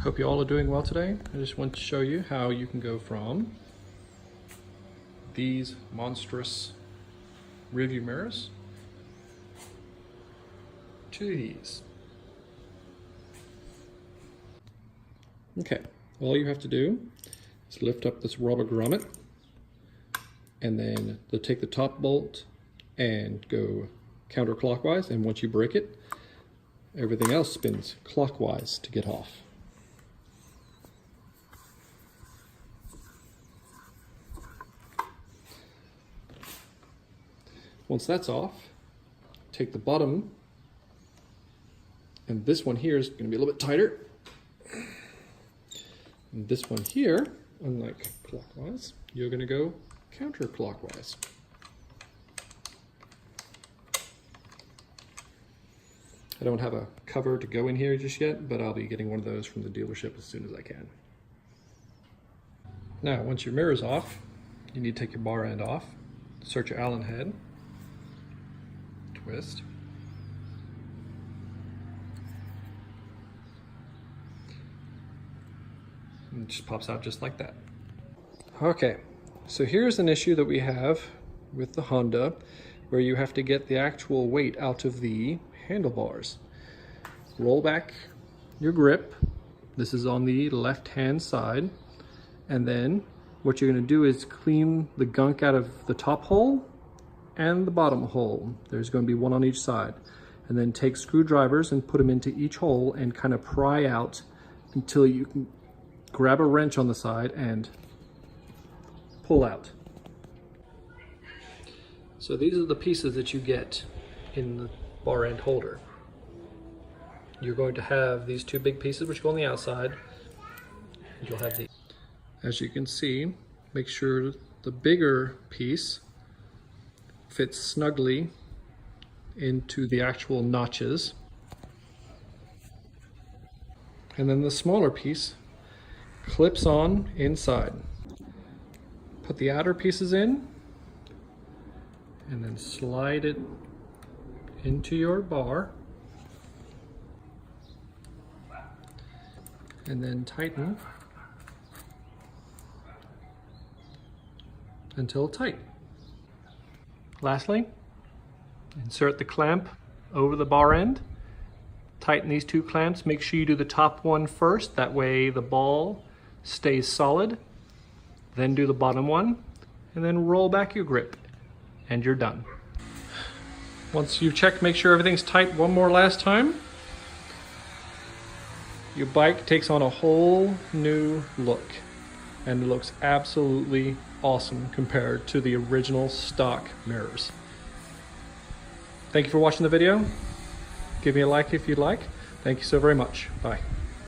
Hope you all are doing well today. I just want to show you how you can go from these monstrous rearview mirrors to these. Okay, all you have to do is lift up this rubber grommet and then take the top bolt and go counterclockwise, and once you break it, everything else spins clockwise to get off. Once that's off, take the bottom, and this one here is going to be a little bit tighter. And this one here, unlike clockwise, you're going to go counterclockwise. I don't have a cover to go in here just yet, but I'll be getting one of those from the dealership as soon as I can. Now, once your mirror's off, you need to take your bar end off, insert your Allen head, twist, and it just pops out just like that. Okay, so here's an issue that we have with the Honda where you have to get the actual weight out of the handlebars. Roll back your grip. This is on the left hand side, and then what you're going to do is clean the gunk out of the top hole and the bottom hole. There's going to be one on each side, and then take screwdrivers and put them into each hole and kind of pry out until you can grab a wrench on the side and pull out. So these are the pieces that you get in the bar end holder. You're going to have these two big pieces which go on the outside. You'll have these. As you can see, make sure the bigger piece fits snugly into the actual notches, and then the smaller piece clips on inside. Put the outer pieces in and then slide it into your bar and then tighten until tight. Lastly, insert the clamp over the bar end. Tighten these two clamps. Make sure you do the top one first, that way the ball stays solid. Then do the bottom one, and then roll back your grip, and you're done. Once you've checked, make sure everything's tight one more last time, your bike takes on a whole new look, and it looks absolutely awesome compared to the original stock mirrors. Thank you for watching the video. Give me a like if you'd like. Thank you so very much. Bye.